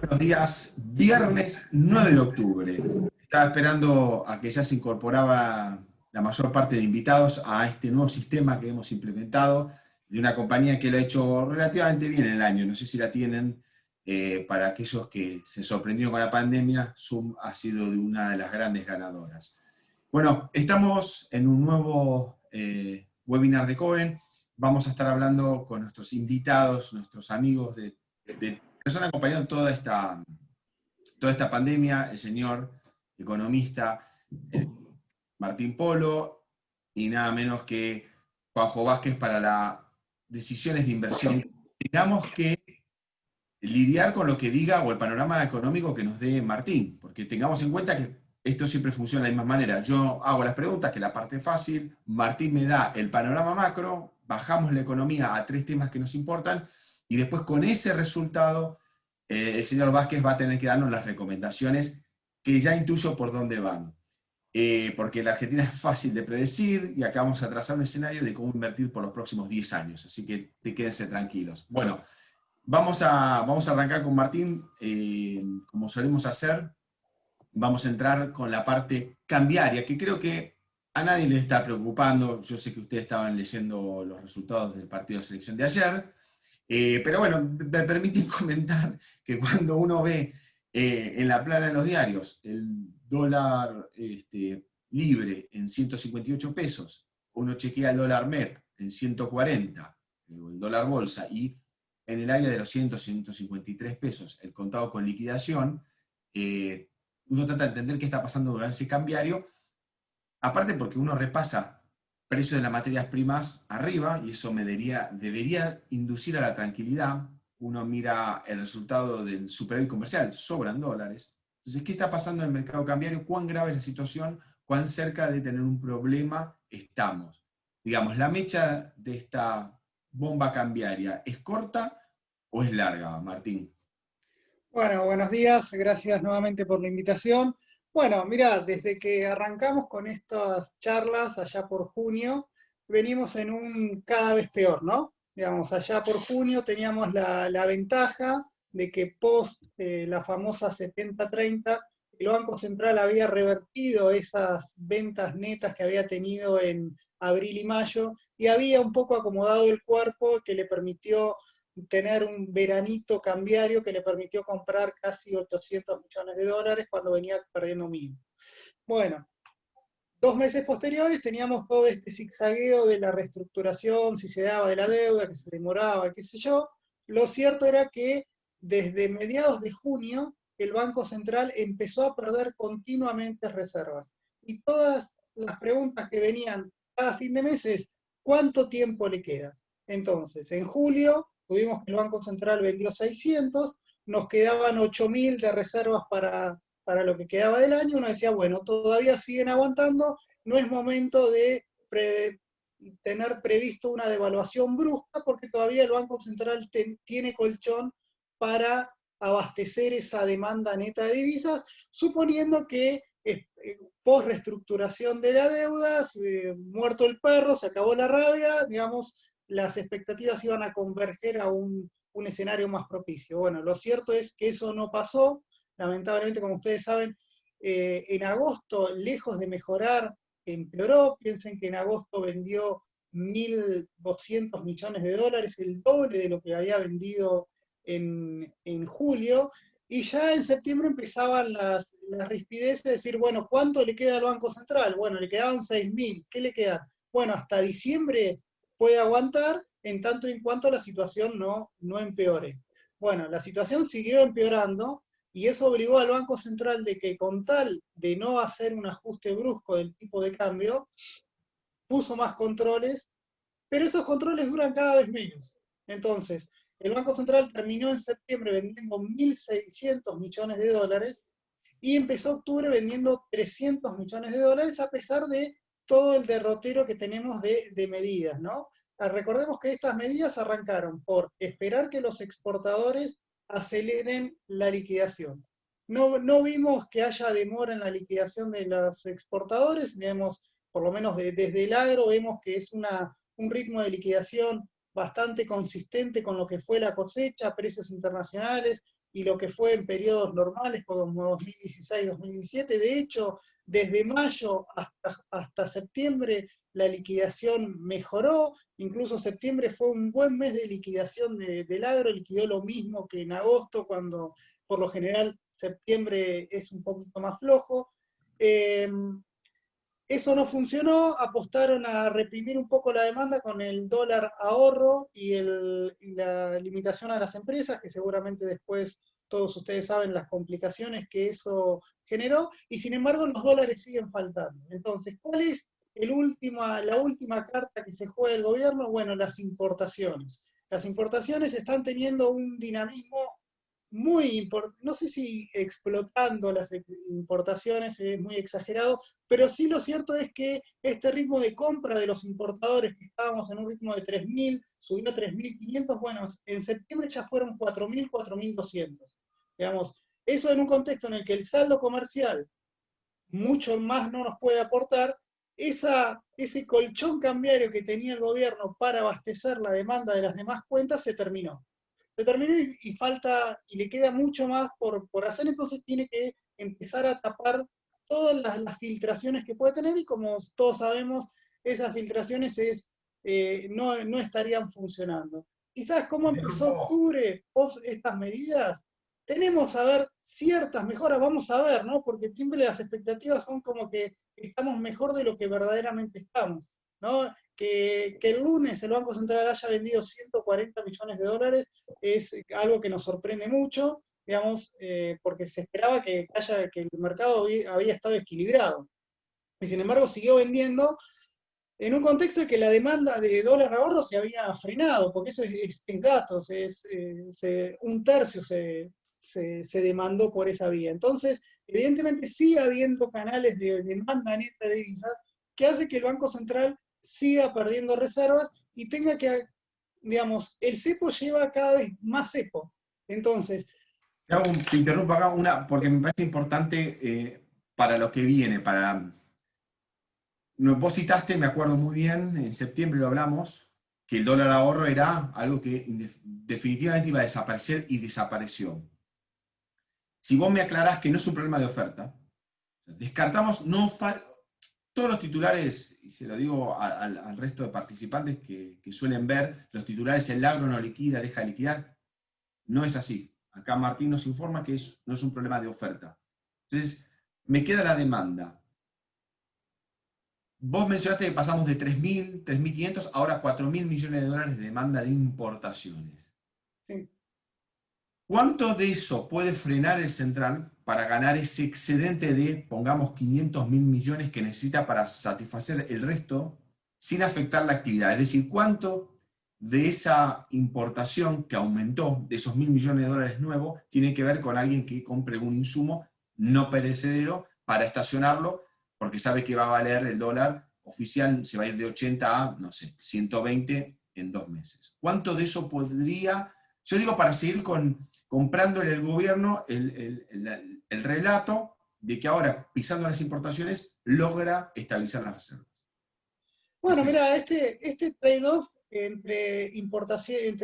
Buenos días, viernes 9 de octubre. Estaba esperando a que ya se incorporaba la mayor parte de invitados a este nuevo sistema que hemos implementado de una compañía que lo ha hecho relativamente bien en el año. No sé si la tienen. Para aquellos que se sorprendieron con la pandemia, Zoom ha sido de una de las grandes ganadoras. Bueno, estamos en un nuevo webinar de Coven. Vamos a estar hablando con nuestros invitados, nuestros amigos de nos han acompañado toda esta pandemia, el señor economista Martín Polo, y nada menos que Juanjo Vázquez para las decisiones de inversión. Tengamos que lidiar con lo que diga o el panorama económico que nos dé Martín, porque tengamos en cuenta que esto siempre funciona de la misma manera. Yo hago las preguntas, que es la parte fácil, Martín me da el panorama macro, bajamos la economía a 3 temas que nos importan, y después con ese resultado el señor Vázquez va a tener que darnos las recomendaciones que ya intuyo por dónde van. Porque la Argentina es fácil de predecir y acá vamos a trazar un escenario de cómo invertir por los próximos 10 años, así que quédense tranquilos. Bueno, vamos a arrancar con Martín, como solemos hacer. Vamos a entrar con la parte cambiaria, que creo que a nadie le está preocupando. Yo sé que ustedes estaban leyendo los resultados del partido de selección de ayer, pero bueno, me permiten comentar que cuando uno ve en la plana de los diarios el dólar libre en 158 pesos, uno chequea el dólar MEP en 140, el dólar bolsa, y en el área de los 153 pesos, el contado con liquidación, uno trata de entender qué está pasando durante ese cambiario, aparte porque uno repasa precios de las materias primas arriba, y eso debería inducir a la tranquilidad. Uno mira el resultado del superávit comercial, sobran dólares. Entonces, ¿qué está pasando en el mercado cambiario? ¿Cuán grave es la situación? ¿Cuán cerca de tener un problema estamos? Digamos, ¿la mecha de esta bomba cambiaria es corta o es larga, Martín? Bueno, buenos días, gracias nuevamente por la invitación. Bueno, mira, desde que arrancamos con estas charlas allá por junio, venimos en un cada vez peor, ¿no? Digamos, allá por junio teníamos la ventaja de que post la famosa 70-30, el Banco Central había revertido esas ventas netas que había tenido en abril y mayo y había un poco acomodado el cuerpo que le permitió tener un veranito cambiario que le permitió comprar casi 800 millones de dólares cuando venía perdiendo 1000. Bueno, 2 meses posteriores teníamos todo este zigzagueo de la reestructuración, si se daba de la deuda, que se demoraba, qué sé yo. Lo cierto era que desde mediados de junio el Banco Central empezó a perder continuamente reservas. Y todas las preguntas que venían cada fin de mes es, ¿cuánto tiempo le queda? Entonces, en julio tuvimos que el Banco Central vendió 600, nos quedaban 8000 de reservas para lo que quedaba del año. Uno decía, bueno, todavía siguen aguantando, no es momento de tener previsto una devaluación brusca porque todavía el Banco Central tiene colchón para abastecer esa demanda neta de divisas, suponiendo que post reestructuración de la deuda, muerto el perro, se acabó la rabia, digamos, las expectativas iban a converger a un escenario más propicio. Bueno, lo cierto es que eso no pasó. Lamentablemente, como ustedes saben, en agosto, lejos de mejorar, empeoró. Piensen que en agosto vendió 1.200 millones de dólares, el doble de lo que había vendido en julio. Y ya en septiembre empezaban las rispideces de decir, bueno, ¿cuánto le queda al Banco Central? Bueno, le quedaban 6.000. ¿Qué le queda? Bueno, hasta diciembre puede aguantar en tanto y en cuanto la situación no empeore. Bueno, la situación siguió empeorando y eso obligó al Banco Central de que con tal de no hacer un ajuste brusco del tipo de cambio, puso más controles, pero esos controles duran cada vez menos. Entonces, el Banco Central terminó en septiembre vendiendo 1.600 millones de dólares y empezó octubre vendiendo 300 millones de dólares a pesar de todo el derrotero que tenemos de medidas, ¿no? Recordemos que estas medidas arrancaron por esperar que los exportadores aceleren la liquidación. No vimos que haya demora en la liquidación de los exportadores, digamos, por lo menos desde el agro vemos que es un ritmo de liquidación bastante consistente con lo que fue la cosecha, precios internacionales y lo que fue en periodos normales como 2016-2017. De hecho, desde mayo hasta septiembre la liquidación mejoró, incluso septiembre fue un buen mes de liquidación del agro, liquidó lo mismo que en agosto, cuando por lo general septiembre es un poquito más flojo. Eso no funcionó, apostaron a reprimir un poco la demanda con el dólar ahorro y la limitación a las empresas, que seguramente después todos ustedes saben las complicaciones que eso generó, y sin embargo los dólares siguen faltando. Entonces, ¿cuál es la última carta que se juega el gobierno? Bueno, las importaciones. Las importaciones están teniendo un dinamismo muy importante, no sé si explotando las importaciones es muy exagerado, pero sí lo cierto es que este ritmo de compra de los importadores, que estábamos en un ritmo de 3.000, subió a 3.500, bueno, en septiembre ya fueron 4.000, 4.200. Digamos, eso en un contexto en el que el saldo comercial mucho más no nos puede aportar, ese colchón cambiario que tenía el gobierno para abastecer la demanda de las demás cuentas se terminó falta, y le queda mucho más por hacer, entonces tiene que empezar a tapar todas las filtraciones que puede tener, y como todos sabemos, esas filtraciones no estarían funcionando. Quizás cómo empezó Interrumpo. octubre, post estas medidas, tenemos a ver ciertas mejoras, vamos a ver, ¿no? Porque siempre las expectativas son como que estamos mejor de lo que verdaderamente estamos, ¿no? Que el lunes el Banco Central haya vendido 140 millones de dólares es algo que nos sorprende mucho, digamos, porque se esperaba que el mercado había estado equilibrado. Y sin embargo siguió vendiendo en un contexto de que la demanda de dólar ahorro se había frenado, porque eso es datos, un tercio se demandó por esa vía. Entonces, evidentemente sigue habiendo canales de demanda neta de divisas que hace que el Banco Central siga perdiendo reservas y tenga que, digamos, el cepo lleva cada vez más cepo. Entonces, Te interrumpo acá porque me parece importante para lo que viene, vos citaste, me acuerdo muy bien, en septiembre lo hablamos, que el dólar ahorro era algo que definitivamente iba a desaparecer y desapareció. Si vos me aclarás que no es un problema de oferta, descartamos, todos los titulares, y se lo digo al resto de participantes que suelen ver, los titulares, el agro no liquida, deja de liquidar, no es así. Acá Martín nos informa que no es un problema de oferta. Entonces, me queda la demanda. Vos mencionaste que pasamos de 3.000, 3.500, ahora a 4.000 millones de dólares de demanda de importaciones. sí. ¿Cuánto de eso puede frenar el central para ganar ese excedente de, pongamos, 500.000 millones que necesita para satisfacer el resto sin afectar la actividad? Es decir, ¿cuánto de esa importación que aumentó, de esos 1.000 millones de dólares nuevos, tiene que ver con alguien que compre un insumo no perecedero para estacionarlo, porque sabe que va a valer el dólar oficial, se va a ir de 80 a, no sé, 120 en 2 meses? ¿Cuánto de eso podría, yo digo, para seguir comprándole al gobierno el relato de que ahora, pisando las importaciones, logra estabilizar las reservas? Bueno, Es eso. mira, este trade-off entre importación,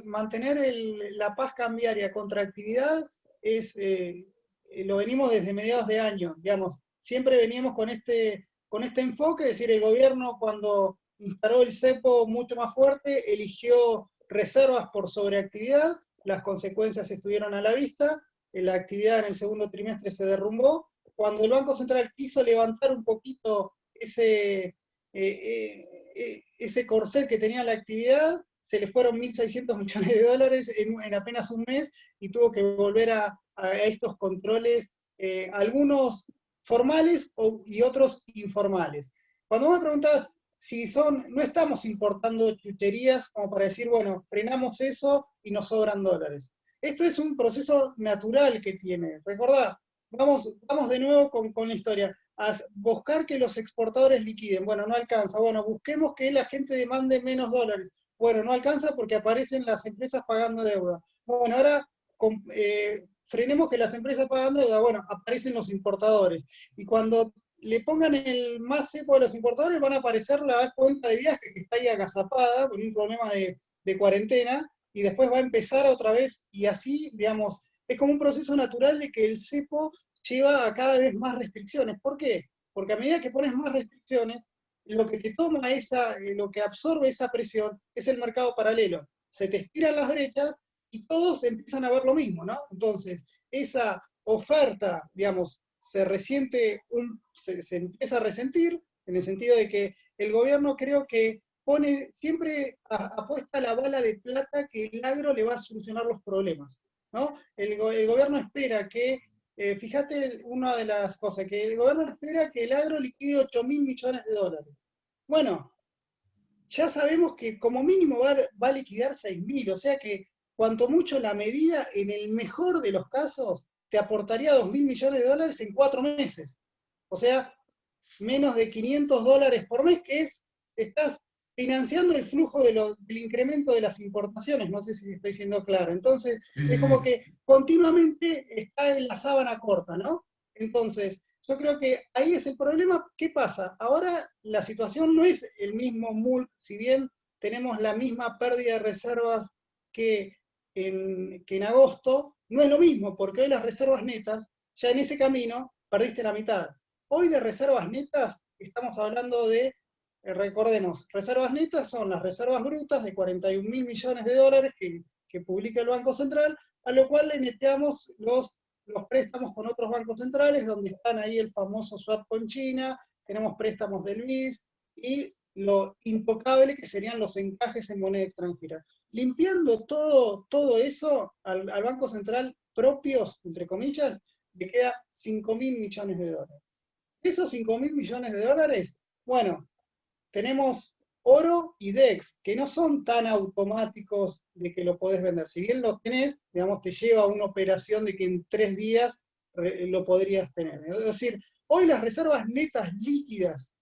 mantener la paz cambiaria contra actividad lo venimos desde mediados de año, digamos, siempre veníamos con este enfoque, es decir, el gobierno cuando instaló el cepo mucho más fuerte, eligió reservas por sobreactividad, las consecuencias estuvieron a la vista, la actividad en el segundo trimestre se derrumbó, cuando el Banco Central quiso levantar un poquito ese corset que tenía la actividad, se le fueron 1.600 millones de dólares en apenas un mes y tuvo que volver a estos controles, algunos formales y otros informales. Cuando me preguntas si no estamos importando chucherías como para decir, bueno, frenamos eso y nos sobran dólares. Esto es un proceso natural que tiene. Recordá, vamos de nuevo con la historia. A buscar que los exportadores liquiden. Bueno, no alcanza. Bueno, busquemos que la gente demande menos dólares. Bueno, no alcanza porque aparecen las empresas pagando deuda. Bueno, ahora frenemos que las empresas pagan deuda. Bueno, aparecen los importadores. Y cuando le pongan el más cepo a los importadores, van a aparecer la cuenta de viaje que está ahí agazapada por un problema de cuarentena, y después va a empezar otra vez, y así, digamos, es como un proceso natural de que el cepo lleva a cada vez más restricciones. ¿Por qué? Porque a medida que pones más restricciones, lo que te toma lo que absorbe esa presión es el mercado paralelo. Se te estiran las brechas y todos empiezan a ver lo mismo, ¿no? Entonces, esa oferta, digamos, se empieza a resentir, en el sentido de que el gobierno creo que pone, siempre apuesta la bala de plata que el agro le va a solucionar los problemas, ¿no? El gobierno espera que, fíjate una de las cosas, que el gobierno espera que el agro liquide 8.000 millones de dólares. Bueno, ya sabemos que como mínimo va a liquidar 6.000, o sea que cuanto mucho la medida, en el mejor de los casos, te aportaría 2.000 millones de dólares en 4 meses. O sea, menos de 500 dólares por mes, que estás financiando el flujo del incremento de las importaciones, no sé si estoy siendo claro. Entonces, Sí, es sí, como sí. que continuamente está en la sábana corta, ¿no? Entonces, yo creo que ahí es el problema. ¿Qué pasa? Ahora la situación no es el mismo MULC, si bien tenemos la misma pérdida de reservas que que en agosto, no es lo mismo, porque hoy las reservas netas, ya en ese camino, perdiste la mitad. Hoy de reservas netas estamos hablando de, recordemos, reservas netas son las reservas brutas de 41.000 millones de dólares que publica el Banco Central, a lo cual le neteamos los préstamos con otros bancos centrales, donde están ahí el famoso swap con China, tenemos préstamos del BIS y lo intocable que serían los encajes en moneda extranjera. Limpiando todo eso al Banco Central propios, entre comillas, le queda 5.000 millones de dólares. Esos 5.000 millones de dólares, bueno, tenemos oro y DEX, que no son tan automáticos de que lo podés vender. Si bien lo tenés, digamos, te lleva a una operación de que en 3 días lo podrías tener. Es decir, hoy las reservas netas líquidas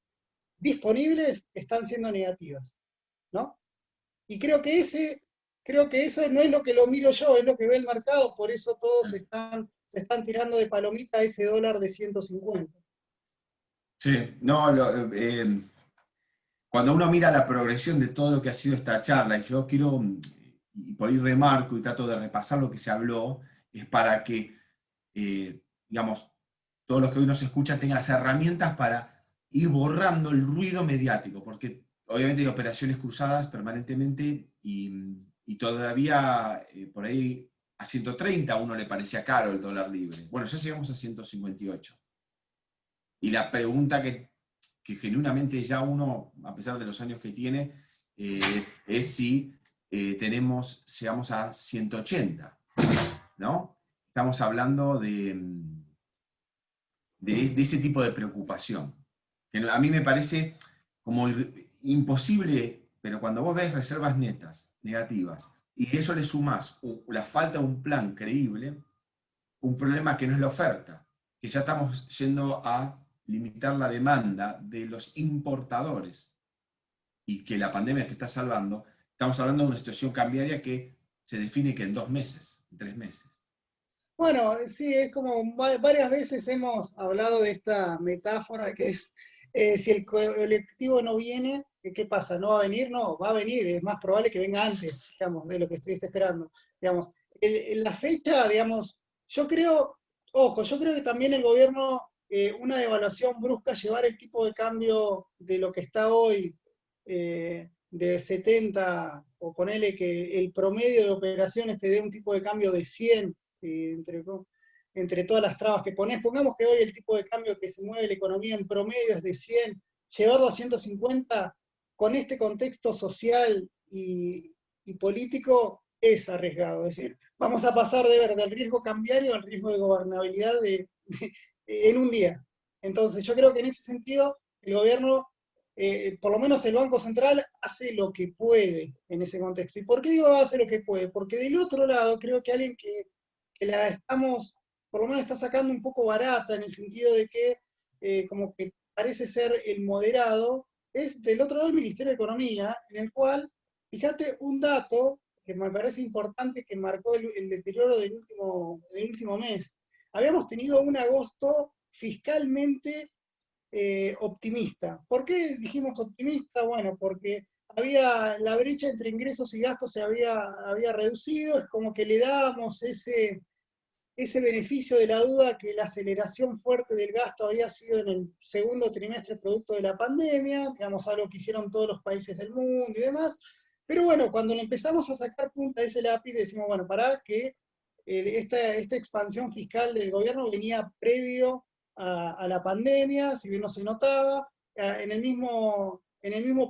disponibles están siendo negativas, ¿no? Y creo que eso no es lo que lo miro yo, es lo que ve el mercado, por eso todos se están tirando de palomita a ese dólar de 150. Sí, no, cuando uno mira la progresión de todo lo que ha sido esta charla, y yo quiero, y por ahí remarco y trato de repasar lo que se habló, es para que, digamos, todos los que hoy nos escuchan tengan las herramientas para ir borrando el ruido mediático, porque obviamente hay operaciones cruzadas permanentemente y todavía por ahí a 130 a uno le parecía caro el dólar libre. Bueno, ya llegamos a 158. Y la pregunta que genuinamente ya uno, a pesar de los años que tiene, es si llegamos a 180, ¿no? Estamos hablando de ese tipo de preocupación, que a mí me parece como imposible, pero cuando vos ves reservas netas, negativas, y eso le sumás la falta de un plan creíble, un problema que no es la oferta, que ya estamos yendo a limitar la demanda de los importadores y que la pandemia te está salvando, estamos hablando de una situación cambiaria que se define que en 2 meses, en 3 meses. Bueno, sí, es como varias veces hemos hablado de esta metáfora que es, si el colectivo no viene, ¿qué pasa? ¿No va a venir? No, va a venir, es más probable que venga antes, digamos, de lo que estuviste esperando. Digamos, en la fecha, digamos, yo creo, ojo, yo creo que también el gobierno, una devaluación brusca, llevar el tipo de cambio de lo que está hoy, de 70, o ponerle que el promedio de operaciones te dé un tipo de cambio de 100, ¿sí? Entre todas las trabas que pones, pongamos que hoy el tipo de cambio que se mueve la economía en promedio es de 100, llevarlo a 150 con este contexto social y político es arriesgado. Es decir, vamos a pasar de ver del riesgo cambiario al riesgo de gobernabilidad en un día. Entonces, yo creo que en ese sentido, el gobierno, por lo menos el Banco Central, hace lo que puede en ese contexto. ¿Y por qué digo hace lo que puede? Porque del otro lado, creo que alguien que la estamos, por lo menos está sacando un poco barata, en el sentido de que como que parece ser el moderado, es del otro lado el Ministerio de Economía, en el cual, fíjate un dato que me parece importante que marcó el deterioro del último mes. Habíamos tenido un agosto fiscalmente optimista. ¿Por qué dijimos optimista? Bueno, porque la brecha entre ingresos y gastos había reducido, es como que le dábamos ese beneficio de la duda que la aceleración fuerte del gasto había sido en el segundo trimestre producto de la pandemia, digamos, algo que hicieron todos los países del mundo y demás. Pero bueno, cuando le empezamos a sacar punta a ese lápiz, decimos, bueno, para que esta expansión fiscal del gobierno venía previo a la pandemia, si bien no se notaba, en el mismo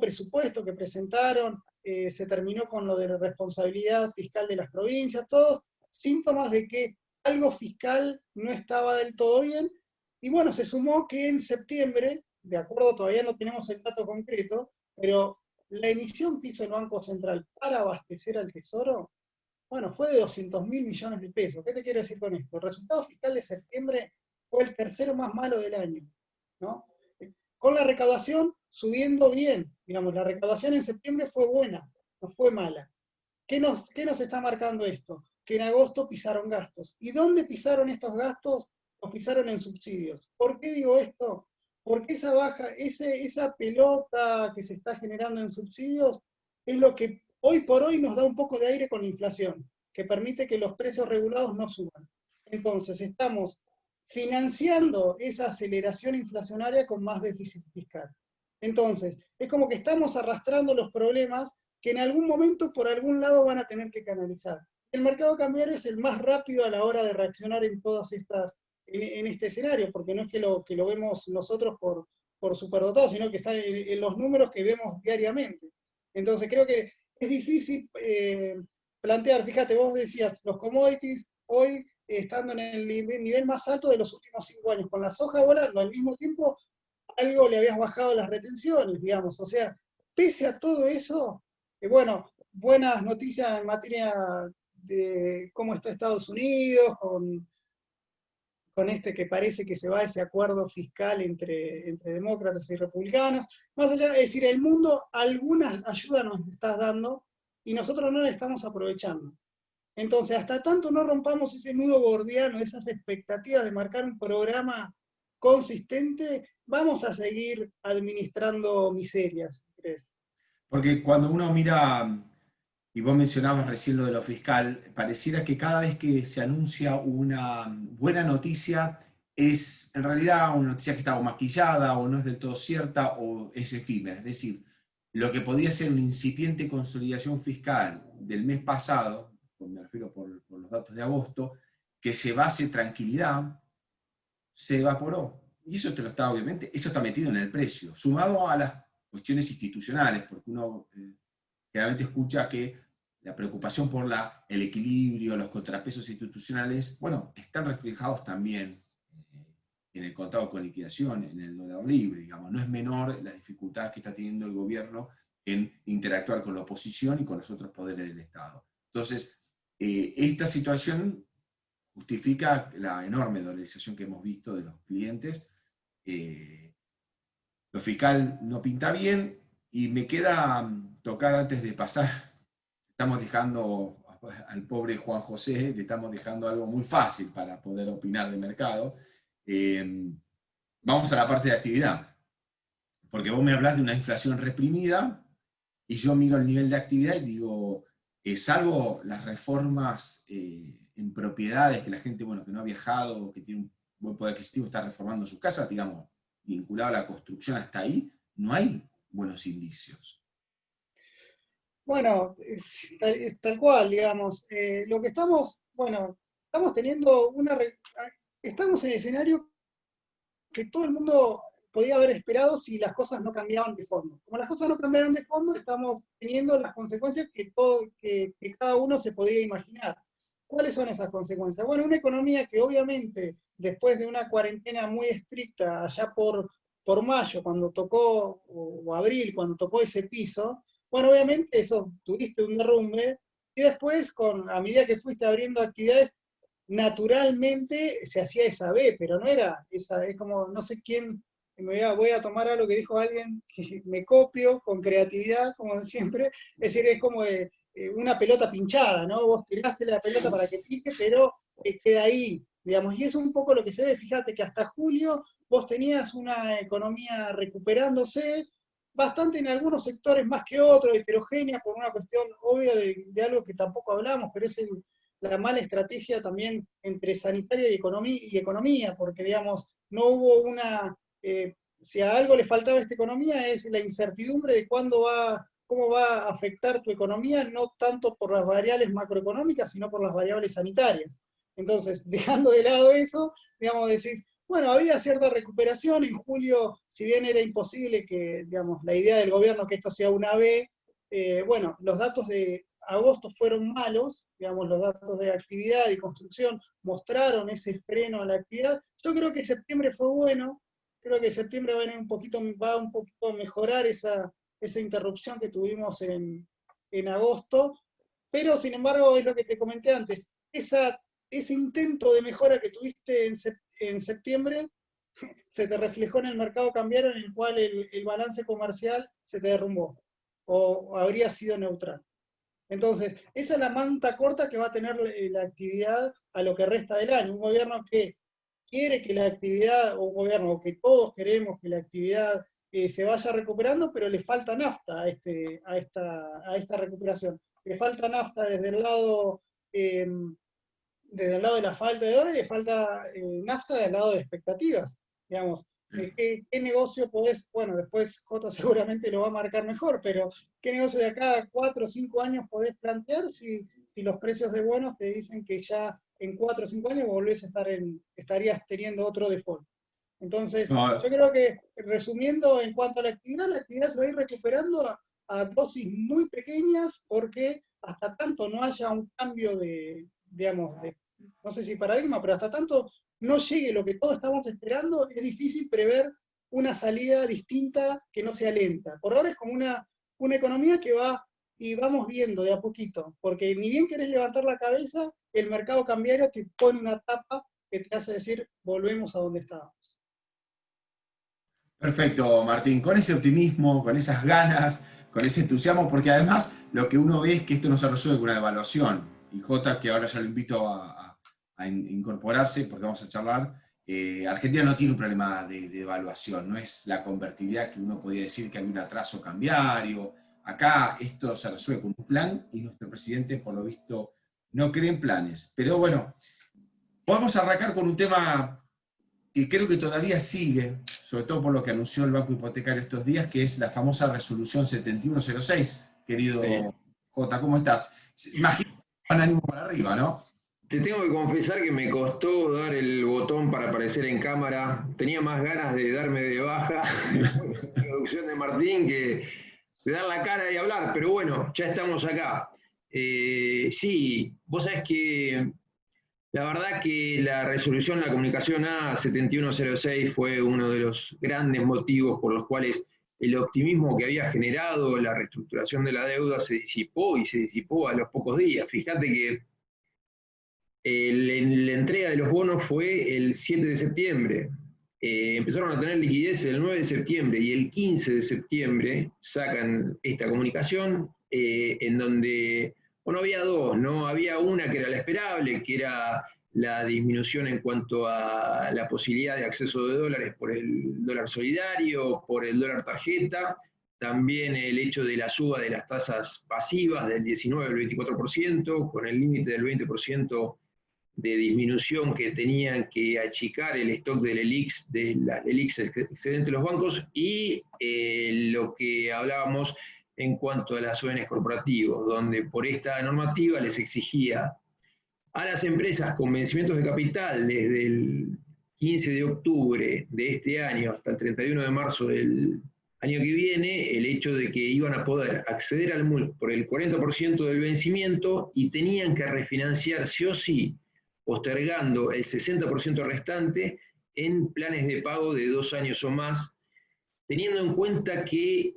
presupuesto que presentaron, se terminó con lo de la responsabilidad fiscal de las provincias, todos síntomas de que algo fiscal no estaba del todo bien, y bueno, se sumó que en septiembre, de acuerdo, todavía no tenemos el dato concreto, pero la emisión que hizo el Banco Central para abastecer al Tesoro, bueno, fue de 200.000 millones de pesos. ¿Qué te quiero decir con esto? El resultado fiscal de septiembre fue el tercero más malo del año, ¿no? Con la recaudación subiendo bien, digamos, la recaudación en septiembre fue buena, no fue mala. ¿Qué nos está marcando esto? Que en agosto pisaron gastos. ¿Y dónde pisaron estos gastos? Los pisaron en subsidios. ¿Por qué digo esto? Porque esa pelota que se está generando en subsidios es lo que hoy por hoy nos da un poco de aire con la inflación, que permite que los precios regulados no suban. Entonces, estamos financiando esa aceleración inflacionaria con más déficit fiscal. Entonces, es como que estamos arrastrando los problemas que en algún momento por algún lado van a tener que canalizar. El mercado cambiario es el más rápido a la hora de reaccionar en todas estas, en este escenario, porque no es que lo vemos nosotros por superdotado, sino que está en los números que vemos diariamente. Entonces creo que es difícil plantear, fíjate, vos decías, los commodities hoy estando en el nivel más alto de los últimos 5 años, con la soja volando al mismo tiempo, algo le habías bajado las retenciones, digamos, o sea, pese a todo eso, bueno, buenas noticias en materia de cómo está Estados Unidos, con este que parece que se va a ese acuerdo fiscal entre demócratas y republicanos. Más allá, es decir, el mundo alguna ayuda nos está dando y nosotros no la estamos aprovechando. Entonces, hasta tanto no rompamos ese nudo gordiano, esas expectativas de marcar un programa consistente, vamos a seguir administrando miserias, ¿crees? Porque cuando uno mira, y vos mencionabas recién lo de lo fiscal, pareciera que cada vez que se anuncia una buena noticia es en realidad una noticia que está o maquillada o no es del todo cierta o es efímera. Es decir, lo que podía ser una incipiente consolidación fiscal del mes pasado, me refiero por los datos de agosto, que llevase tranquilidad, se evaporó. Y eso te lo está, obviamente, eso está metido en el precio, sumado a las cuestiones institucionales, porque uno generalmente escucha que la preocupación por el equilibrio, los contrapesos institucionales, bueno, están reflejados también en el contado con liquidación, en el dólar libre, digamos. No es menor la dificultad que está teniendo el gobierno en interactuar con la oposición y con los otros poderes del Estado. Entonces, esta situación justifica la enorme dolarización que hemos visto de los clientes. Lo fiscal no pinta bien y me queda tocar antes de pasar. Estamos dejando al pobre Juan José, le estamos dejando algo muy fácil para poder opinar de mercado. Vamos a la parte de actividad, porque vos me hablas de una inflación reprimida y yo miro el nivel de actividad y digo, salvo las reformas en propiedades que la gente, bueno, que no ha viajado, que tiene un buen poder adquisitivo, está reformando su casa, digamos, vinculado a la construcción hasta ahí, no hay buenos indicios. Bueno, es tal cual, digamos. Lo que estamos, bueno, estamos teniendo estamos en el escenario que todo el mundo podía haber esperado si las cosas no cambiaban de fondo. Como las cosas no cambiaron de fondo, estamos teniendo las consecuencias que cada uno se podía imaginar. ¿Cuáles son esas consecuencias? Bueno, una economía que obviamente, después de una cuarentena muy estricta, allá por mayo, cuando tocó, o abril, cuando tocó ese piso, bueno, obviamente eso, tuviste un derrumbe, y después, a medida que fuiste abriendo actividades, naturalmente se hacía esa B, pero no era esa, es como, no sé quién, voy a tomar algo que dijo alguien, que me copio con creatividad, como siempre, es decir, es como una pelota pinchada, ¿no? Vos tiraste la pelota para que pique, pero queda ahí, digamos, y es un poco lo que se ve, fíjate que hasta julio vos tenías una economía recuperándose, bastante en algunos sectores más que otros, heterogénea, por una cuestión obvia de algo que tampoco hablamos, pero es la mala estrategia también entre sanitaria y economía, porque, digamos, no hubo si a algo le faltaba a esta economía es la incertidumbre de cómo va a afectar tu economía, no tanto por las variables macroeconómicas, sino por las variables sanitarias. Entonces, dejando de lado eso, digamos, decís, bueno, había cierta recuperación en julio, si bien era imposible que, digamos, la idea del gobierno que esto sea una V, bueno, los datos de agosto fueron malos, digamos, los datos de actividad y construcción mostraron ese freno a la actividad. Yo creo que septiembre fue bueno, creo que septiembre va un poquito a mejorar esa interrupción que tuvimos en agosto, pero sin embargo, es lo que te comenté antes, ese intento de mejora que tuviste en septiembre se te reflejó en el mercado cambiario en el cual el balance comercial se te derrumbó, o habría sido neutral. Entonces, esa es la manta corta que va a tener la actividad a lo que resta del año. Un gobierno que quiere que la actividad, o un gobierno que todos queremos que la actividad se vaya recuperando, pero le falta nafta a esta recuperación. Le falta nafta eh, desde el lado de la falta de dólares, le falta nafta del lado de expectativas. Digamos, ¿qué negocio podés, bueno, después J seguramente lo va a marcar mejor, pero ¿qué negocio de acá a 4 o 5 años podés plantear si los precios de bonos te dicen que ya en 4 o 5 años estarías teniendo otro default? Entonces, No, yo creo que, resumiendo en cuanto a la actividad se va a ir recuperando a dosis muy pequeñas, porque hasta tanto no haya un cambio digamos, no sé si paradigma, pero hasta tanto no llegue lo que todos estamos esperando, es difícil prever una salida distinta que no sea lenta. Por ahora es como una economía que va y vamos viendo de a poquito, porque ni bien querés levantar la cabeza, el mercado cambiario te pone una tapa que te hace decir, volvemos a donde estábamos. perfecto, Martín, con ese optimismo, con esas ganas, con ese entusiasmo, porque además lo que uno ve es que esto no se resuelve con una evaluación. Y Jota, que ahora ya lo invito a incorporarse, porque vamos a charlar, Argentina no tiene un problema de evaluación, no es la convertibilidad que uno podría decir que hay un atraso cambiario. Acá esto se resuelve con un plan y nuestro presidente, por lo visto, no cree en planes. Pero bueno, podemos arrancar con un tema y creo que todavía sigue, sobre todo por lo que anunció el Banco Hipotecario estos días, que es la famosa resolución 7106. Querido Sí. Jota, ¿cómo estás? Imagino que van ánimo para arriba, ¿no? Te tengo que confesar que me costó dar el botón para aparecer en cámara. Tenía más ganas de darme de baja después de la introducción de Martín que de dar la cara y hablar, pero bueno, ya estamos acá. Sí, vos sabés que la verdad que la resolución, la comunicación A7106 fue uno de los grandes motivos por los cuales el optimismo que había generado la reestructuración de la deuda se disipó y se disipó a los pocos días. Fíjate que la entrega de los bonos fue el 7 de septiembre. Empezaron a tener liquidez el 9 de septiembre y el 15 de septiembre sacan esta comunicación en donde, bueno, había dos, ¿no? Había una que era la esperable, que era la disminución en cuanto a la posibilidad de acceso de dólares por el dólar solidario, por el dólar tarjeta, también el hecho de la suba de las tasas pasivas del 19 al 24%, con el límite del 20% de disminución que tenían que achicar el stock del ELIX, excedente de los bancos, y lo que hablábamos en cuanto a las ONs corporativos, donde por esta normativa les exigía a las empresas con vencimientos de capital desde el 15 de octubre de este año hasta el 31 de marzo del año que viene, el hecho de que iban a poder acceder al MULC por el 40% del vencimiento y tenían que refinanciar sí o sí, postergando el 60% restante en planes de pago de 2 años o más, teniendo en cuenta que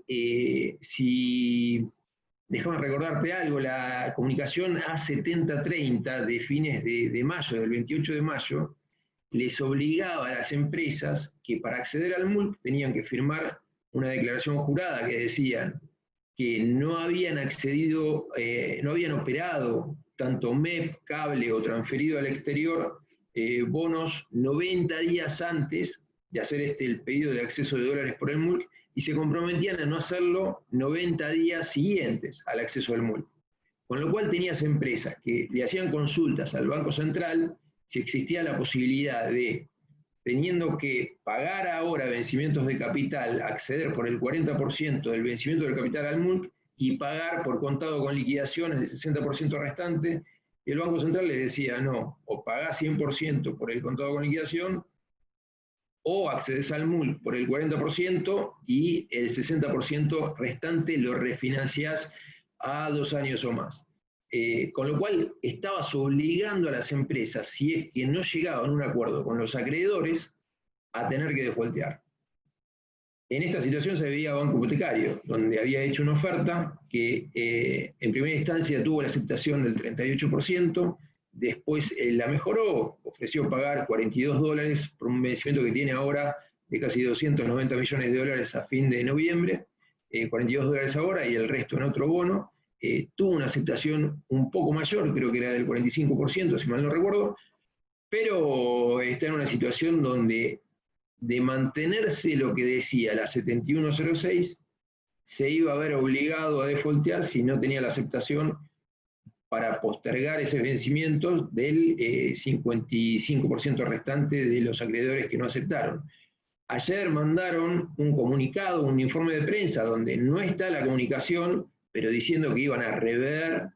déjame recordarte algo, la comunicación A7030 de fines de mayo, del 28 de mayo, les obligaba a las empresas que para acceder al MULC tenían que firmar una declaración jurada que decían que no habían accedido, no habían operado tanto MEP, cable o transferido al exterior bonos 90 días antes de hacer el pedido de acceso de dólares por el MULC y se comprometían a no hacerlo 90 días siguientes al acceso al MULC. Con lo cual tenías empresas que le hacían consultas al Banco Central si existía la posibilidad de, teniendo que pagar ahora vencimientos de capital, acceder por el 40% del vencimiento del capital al MULC y pagar por contado con liquidaciones el 60% restante, y el Banco Central les decía, no, o pagás 100% por el contado con liquidación, o accedes al MULC por el 40% y el 60% restante lo refinanciás a 2 años o más. Con lo cual estabas obligando a las empresas, si es que no llegaban a un acuerdo con los acreedores, a tener que defaultear. En esta situación se veía Banco Hipotecario, donde había hecho una oferta que en primera instancia tuvo la aceptación del 38%, después la mejoró, ofreció pagar $42 por un vencimiento que tiene ahora de casi 290 millones de dólares a fin de noviembre, $42 ahora y el resto en otro bono. Tuvo una aceptación un poco mayor, creo que era del 45%, si mal no recuerdo, pero está en una situación donde de mantenerse lo que decía la 7106, se iba a ver obligado a defaultear si no tenía la aceptación para postergar ese vencimiento del 55% restante de los acreedores que no aceptaron. Ayer mandaron un comunicado, un informe de prensa, donde no está la comunicación, pero diciendo que iban a rever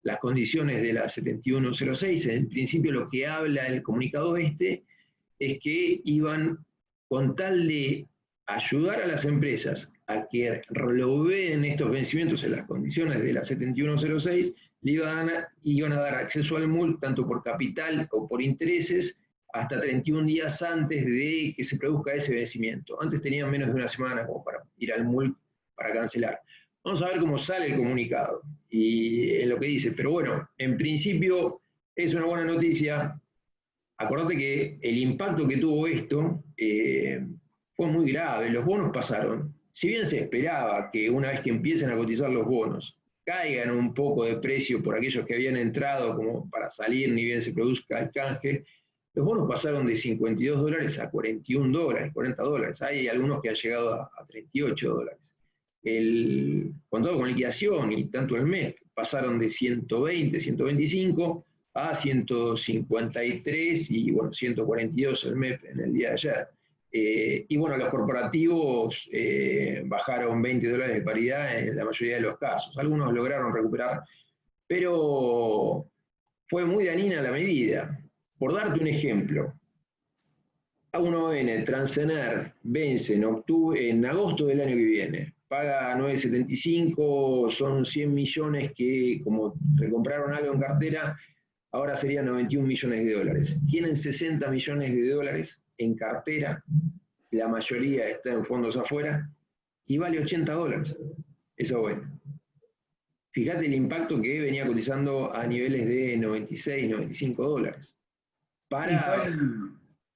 las condiciones de la 7106. En principio lo que habla el comunicado es que iban, con tal de ayudar a las empresas a que lo vean estos vencimientos en las condiciones de la 7106, le iban a dar acceso al MULC tanto por capital o por intereses hasta 31 días antes de que se produzca ese vencimiento. Antes tenían menos de una semana como para ir al MULC para cancelar. Vamos a ver cómo sale el comunicado y lo que dice. Pero bueno, en principio es una buena noticia. Acordate que el impacto que tuvo esto fue muy grave. Los bonos pasaron. Si bien se esperaba que una vez que empiecen a cotizar los bonos, caigan un poco de precio por aquellos que habían entrado como para salir, ni bien se produzca el canje, los bonos pasaron de $52 a $41, $40. Hay algunos que han llegado a $38. El contado con liquidación y tanto el MEP pasaron de 120, 125 a 153 y bueno, 142 el MEP en el día de ayer. Y bueno, los corporativos bajaron $20 de paridad en la mayoría de los casos. Algunos lograron recuperar, pero fue muy dañina la medida. Por darte un ejemplo, A1N Transener vence en agosto del año que viene. Paga 9.75, son 100 millones que, como recompraron algo en cartera, ahora serían 91 millones de dólares. Tienen 60 millones de dólares en cartera, la mayoría está en fondos afuera, y vale $80. Eso bueno. Fíjate el impacto que venía cotizando a niveles de 96, $95.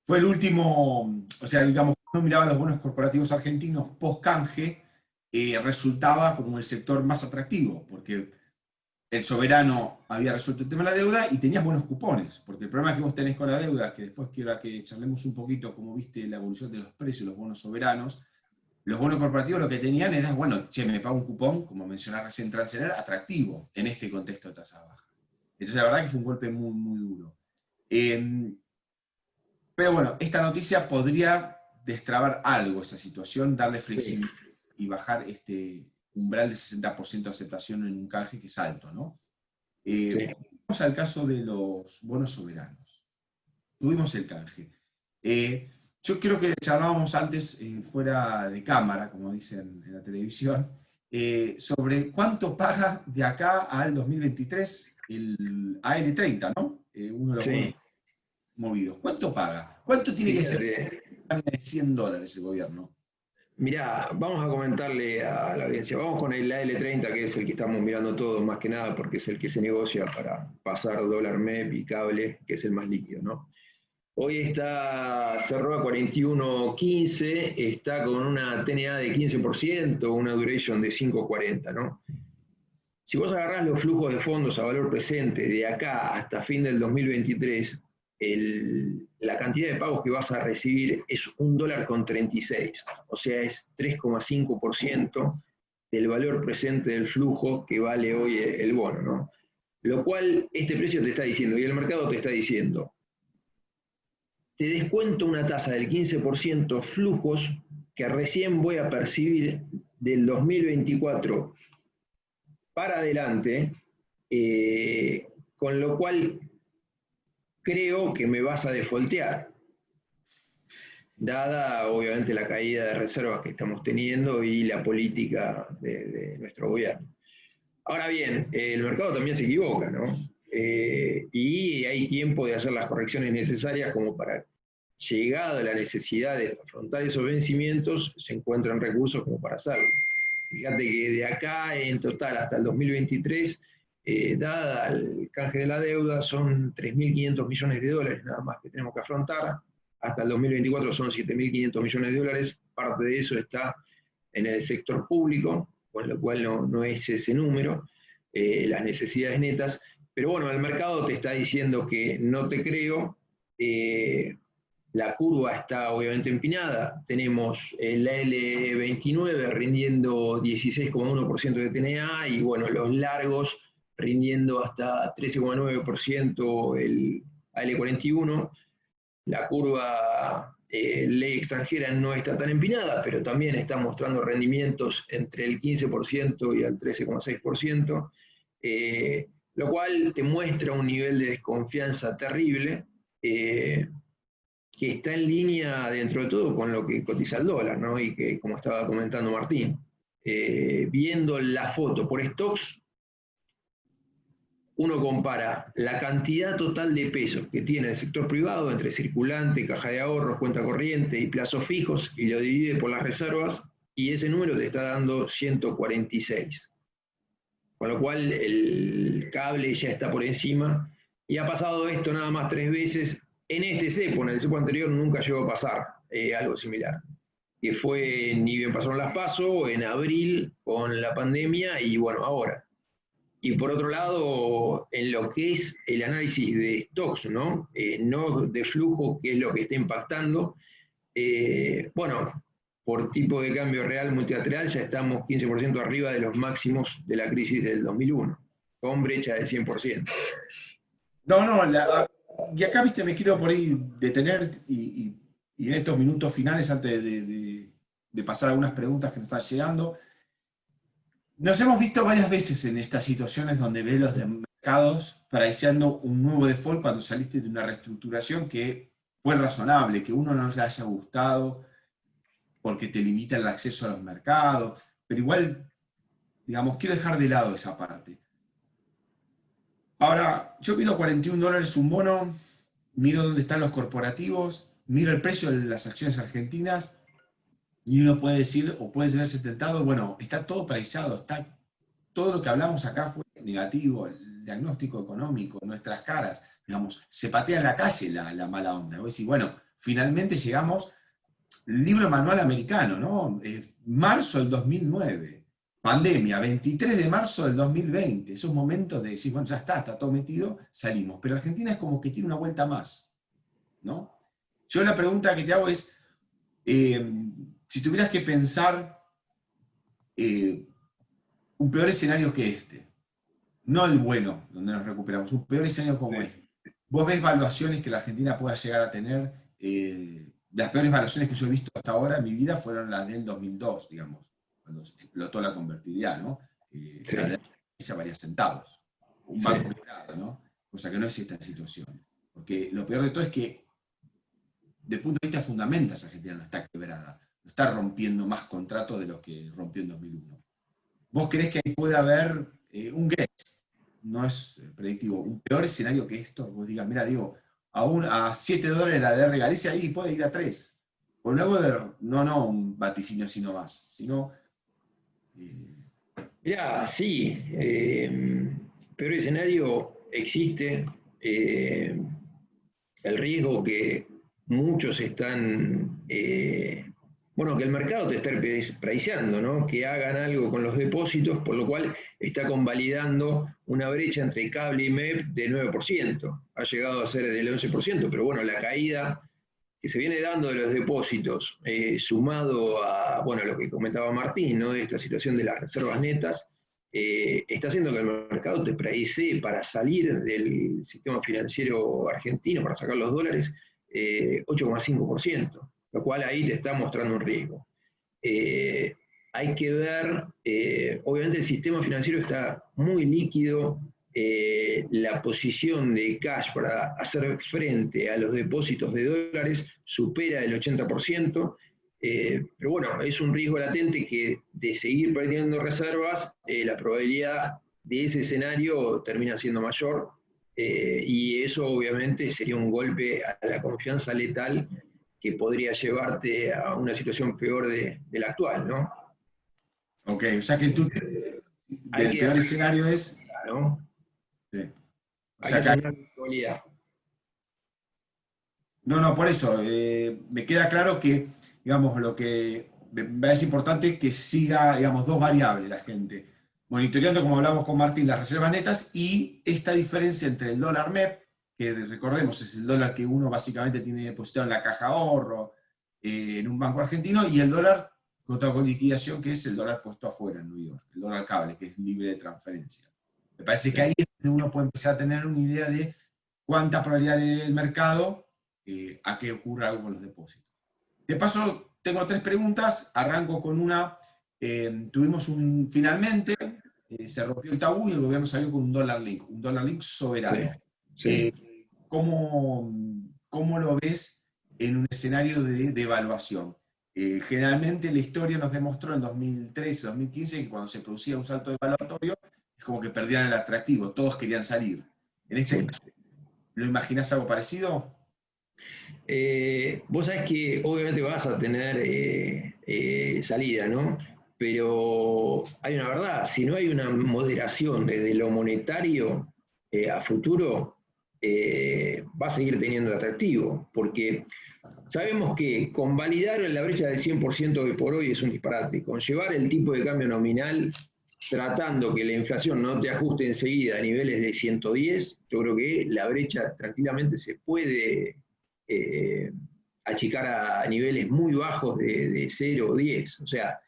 Fue el último, o sea, digamos, cuando miraba los bonos corporativos argentinos post-canje, resultaba como el sector más atractivo, porque el soberano había resuelto el tema de la deuda y tenías buenos cupones, porque el problema que vos tenés con la deuda, que después quiero que charlemos un poquito cómo viste la evolución de los precios de los bonos soberanos, los bonos corporativos lo que tenían era, bueno, che, me pago un cupón, como mencionaba recién Transener, atractivo en este contexto de tasa baja. Entonces la verdad que fue un golpe muy, muy duro. Pero bueno, esta noticia podría destrabar algo esa situación, darle flexibilidad y bajar este umbral de 60% de aceptación en un canje que es alto, ¿no? Vamos al caso de los bonos soberanos. Tuvimos el canje. Yo creo que charlábamos antes, fuera de cámara, como dicen en la televisión, sobre cuánto paga de acá al 2023 el AL30, ¿no? Uno de los bonos movidos. ¿Cuánto paga? ¿Cuánto tiene que ser de $100 el gobierno? Mirá, vamos a comentarle a la audiencia. Vamos con el AL30, que es el que estamos mirando todos más que nada, porque es el que se negocia para pasar dólar MEP y cable, que es el más líquido, ¿no? Hoy cerró a 41.15, está con una TNA de 15%, una duration de 5.40, ¿no? Si vos agarrás los flujos de fondos a valor presente de acá hasta fin del 2023, la cantidad de pagos que vas a recibir es $1.36, o sea, es 3,5% del valor presente del flujo que vale hoy el bono, ¿no? Lo cual este precio te está diciendo, y el mercado te está diciendo, te descuento una tasa del 15% flujos que recién voy a percibir del 2024 para adelante, con lo cual creo que me vas a defaultear, dada obviamente la caída de reservas que estamos teniendo y la política de nuestro gobierno. Ahora bien, el mercado también se equivoca, ¿no? Y hay tiempo de hacer las correcciones necesarias como para, llegada la necesidad de afrontar esos vencimientos, se encuentran recursos como para hacerlo. Fíjate que de acá en total hasta el 2023, dada el canje de la deuda, son 3.500 millones de dólares nada más que tenemos que afrontar. Hasta el 2024 son 7.500 millones de dólares, parte de eso está en el sector público, con lo cual no es ese número, las necesidades netas. Pero bueno, el mercado te está diciendo que no te creo, la curva está obviamente empinada, tenemos la L29 rindiendo 16,1% de TNA y bueno, los largos rindiendo hasta 13,9% el AL41. La curva ley extranjera no está tan empinada, pero también está mostrando rendimientos entre el 15% y el 13,6%, lo cual te muestra un nivel de desconfianza terrible, que está en línea dentro de todo con lo que cotiza el dólar, ¿no? Y que, como estaba comentando Martín, viendo la foto por stocks, uno compara la cantidad total de pesos que tiene el sector privado entre circulante, caja de ahorros, cuenta corriente y plazos fijos, y lo divide por las reservas, y ese número te está dando 146. Con lo cual el cable ya está por encima, y ha pasado esto nada más 3 veces en este cepo. En el cepo anterior nunca llegó a pasar algo similar, que fue ni bien pasaron las PASO, en abril con la pandemia, y bueno, ahora. Y por otro lado, en lo que es el análisis de stocks, ¿no? No de flujo, que es lo que está impactando, bueno, por tipo de cambio real multilateral ya estamos 15% arriba de los máximos de la crisis del 2001, con brecha del 100%. Y acá, viste, me quiero por ahí detener y en estos minutos finales, antes de pasar algunas preguntas que nos están llegando, nos hemos visto varias veces en estas situaciones donde ves los mercados priceando un nuevo default cuando saliste de una reestructuración que fue razonable, que uno no le haya gustado porque te limita el acceso a los mercados, pero igual, digamos, quiero dejar de lado esa parte. Ahora, yo pido $41 un bono, miro dónde están los corporativos, miro el precio de las acciones argentinas, y uno puede decir, o puede tenerse tentado, bueno, está todo priceado, todo lo que hablamos acá fue negativo, el diagnóstico económico, nuestras caras, digamos, se patea en la calle la mala onda. Vos decís, bueno, finalmente llegamos, libro manual americano, ¿no? Marzo del 2009, pandemia, 23 de marzo del 2020, esos momentos de decir, bueno, ya está todo metido, salimos. Pero Argentina es como que tiene una vuelta más, ¿no? Yo la pregunta que te hago es, si tuvieras que pensar un peor escenario que este, no el bueno, donde nos recuperamos, un peor escenario como este, ¿vos ves valuaciones que la Argentina pueda llegar a tener? Las peores valuaciones que yo he visto hasta ahora en mi vida fueron las del 2002, digamos, cuando explotó la convertibilidad, ¿no? Sí. La deuda a varios centavos, un banco quebrado, ¿no? Cosa que no es esta situación. Porque lo peor de todo es que, desde el punto de vista de fundamentos, Argentina no está quebrada, no está rompiendo más contratos de los que rompió en 2001. ¿Vos creés que ahí puede haber un guess? No es predictivo, un peor escenario que esto, vos digas, mira, digo, a $7 la DR Galicia, ahí puede ir a 3. Por luego no un vaticinio sino más, sino... Mirá, sí, peor escenario existe, el riesgo que muchos están, bueno, que el mercado te esté priceando, ¿no? Que hagan algo con los depósitos, por lo cual está convalidando una brecha entre cable y MEP de 9%. Ha llegado a ser del 11%, pero bueno, la caída que se viene dando de los depósitos, sumado a, bueno, lo que comentaba Martín, ¿no? De esta situación de las reservas netas, está haciendo que el mercado te precisee para salir del sistema financiero argentino, para sacar los dólares, 8,5%, lo cual ahí te está mostrando un riesgo. Hay que ver, obviamente el sistema financiero está muy líquido, la posición de cash para hacer frente a los depósitos de dólares supera el 80%, pero bueno, es un riesgo latente que de seguir perdiendo reservas, la probabilidad de ese escenario termina siendo mayor, y eso obviamente sería un golpe a la confianza letal que podría llevarte a una situación peor de la actual, ¿no? Ok, o sea que el del peor escenario es... ¿no? Sí. O Hay sea que que tener actualidad. no, por eso, me queda claro que, digamos, lo que me parece importante es que siga, digamos, dos variables la gente, monitoreando, como hablamos con Martín, las reservas netas y esta diferencia entre el dólar MEP, que recordemos es el dólar que uno básicamente tiene depositado en la caja de ahorro, en un banco argentino, y el dólar contado con liquidación, que es el dólar puesto afuera en New York, el dólar cable, que es libre de transferencia. Me parece que ahí es donde uno puede empezar a tener una idea de cuánta probabilidad del mercado a que ocurra algo con los depósitos. De paso, tengo tres preguntas. Arranco con una. Finalmente, se rompió el tabú y el gobierno salió con un dólar link soberano. Sí. ¿Cómo lo ves en un escenario de devaluación? Generalmente la historia nos demostró en 2013, 2015, que cuando se producía un salto devaluatorio, es como que perdían el atractivo, todos querían salir. En este caso, ¿lo imaginás algo parecido? Vos sabés que obviamente vas a tener salida, ¿no? Pero hay una verdad, si no hay una moderación desde lo monetario a futuro, va a seguir teniendo atractivo, porque sabemos que convalidar la brecha del 100% hoy por hoy es un disparate, con llevar el tipo de cambio nominal tratando que la inflación no te ajuste enseguida a niveles de 110, yo creo que la brecha tranquilamente se puede achicar a niveles muy bajos de 0 o 10. O sea,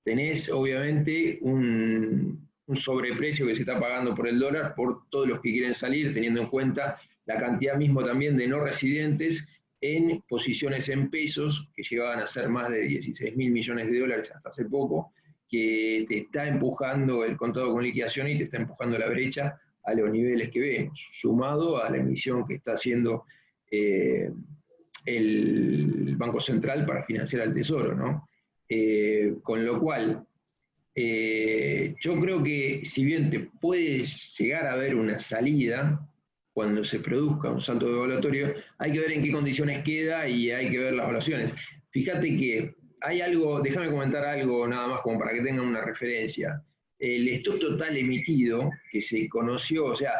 tenés obviamente un sobreprecio que se está pagando por el dólar por todos los que quieren salir, teniendo en cuenta la cantidad mismo también de no residentes en posiciones en pesos, que llegaban a ser más de 16.000 millones de dólares hasta hace poco, que te está empujando el contado con liquidación y te está empujando la brecha a los niveles que vemos, sumado a la emisión que está haciendo el Banco Central para financiar al Tesoro, ¿no? Con lo cual, yo creo que si bien te puede llegar a haber una salida cuando se produzca un salto devaluatorio, hay que ver en qué condiciones queda y hay que ver las evaluaciones. Fíjate que hay algo, déjame comentar algo nada más como para que tengan una referencia. El stock total emitido que se conoció, o sea,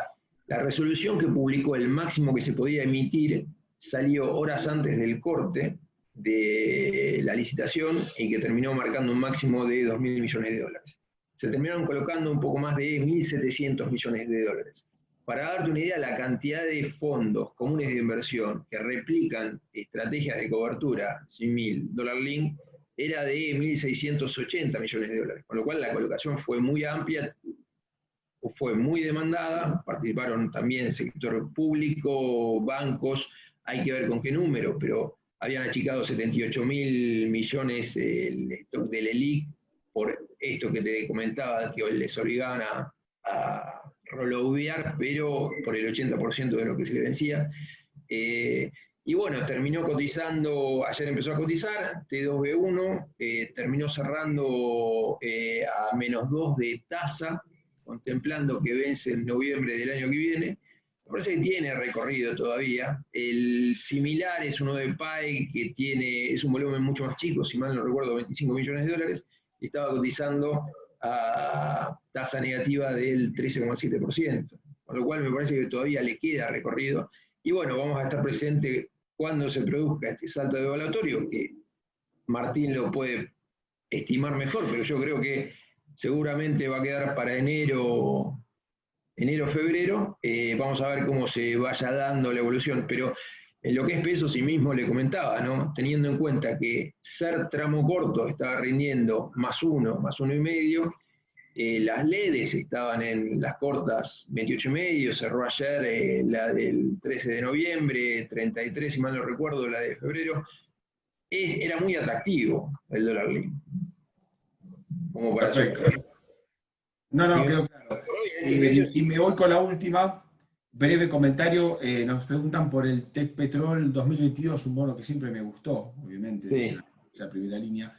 la resolución que publicó el máximo que se podía emitir salió horas antes del corte de la licitación y que terminó marcando un máximo de 2.000 millones de dólares. Se terminaron colocando un poco más de 1.700 millones de dólares. Para darte una idea, la cantidad de fondos comunes de inversión que replican estrategias de cobertura 100.000 dólar link era de 1.680 millones de dólares, con lo cual la colocación fue muy amplia, fue muy demandada, participaron también el sector público, bancos, hay que ver con qué número, pero habían achicado 78.000 millones el stock del ELIC por esto que te comentaba, que les obligaban a rollovear, pero por el 80% de lo que se le vencía. Y bueno, terminó cotizando, ayer empezó a cotizar, T2B1, terminó cerrando a -2 de tasa, contemplando que vence en noviembre del año que viene. Me parece que tiene recorrido todavía. El similar es uno de PAE que es un volumen mucho más chico, si mal no recuerdo, 25 millones de dólares, y estaba cotizando a tasa negativa del 13,7%, con lo cual me parece que todavía le queda recorrido. Y bueno, vamos a estar presentes cuando se produzca este salto devaluatorio, que Martín lo puede estimar mejor, pero yo creo que seguramente va a quedar para enero, febrero. Vamos a ver cómo se vaya dando la evolución, pero en lo que es peso, sí mismo le comentaba, ¿no? Teniendo en cuenta que ser tramo corto estaba rindiendo +1, +1,5, Las LEDs estaban en las cortas 28,5, cerró ayer la del 13 de noviembre, 33 si mal no recuerdo, la de febrero. Era muy atractivo el dólar link. Como para Perfecto. No, quedó claro. Y me voy con la última. Breve comentario. Nos preguntan por el Tech Petrol 2022, un bono que siempre me gustó, obviamente, Sí. es esa primera línea.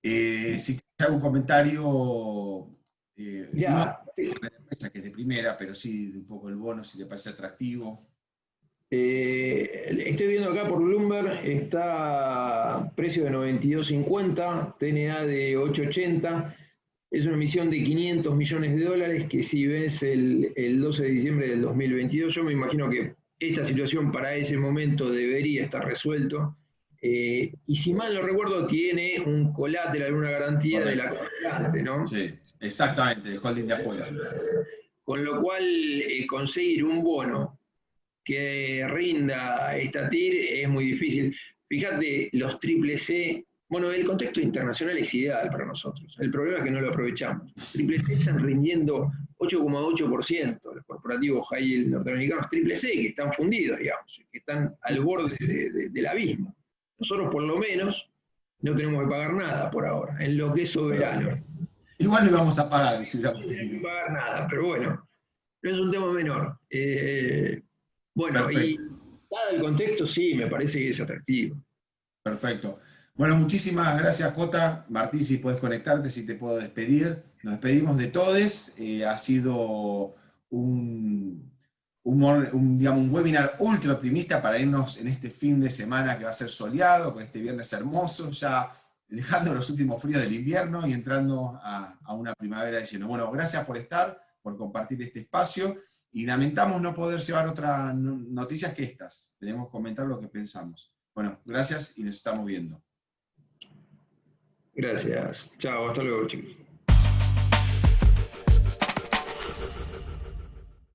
Si te hago un comentario, no de la empresa que es de primera, pero sí un poco el bono, si te parece atractivo. Estoy viendo acá por Bloomberg, está precio de 92.50, TNA de 8.80, es una emisión de 500 millones de dólares que si ves el 12 de diciembre del 2022, yo me imagino que esta situación para ese momento debería estar resuelto, y si mal no recuerdo tiene un colateral, una garantía de la comprante, ¿no? Sí, exactamente, el holding de afuera. Con lo cual conseguir un bono que rinda esta TIR es muy difícil. Fíjate, los triple C, bueno, el contexto internacional es ideal para nosotros. El problema es que no lo aprovechamos. Los triple C están rindiendo 8,8%, los corporativos high yield norteamericanos triple C, que están fundidos, digamos, que están al borde del abismo. Nosotros, por lo menos, no tenemos que pagar nada por ahora, en lo que es soberano. Igual no íbamos a pagar si hubiéramos No hay que tenido. pagar nada, pero bueno, no es un tema menor. Bueno, Perfecto. y dado el contexto, sí, me parece que es atractivo. Perfecto. Bueno, muchísimas gracias, Jota. Martí, si puedes conectarte, si te puedo despedir. Nos despedimos de todos. Ha sido digamos, un webinar ultra optimista para irnos en este fin de semana que va a ser soleado, con este viernes hermoso, ya dejando los últimos fríos del invierno y entrando a una primavera de lleno. Bueno, gracias por estar, por compartir este espacio, y lamentamos no poder llevar otras noticias que estas. Tenemos que comentar lo que pensamos. Bueno, gracias y nos estamos viendo. Gracias. Chao, hasta luego, chicos.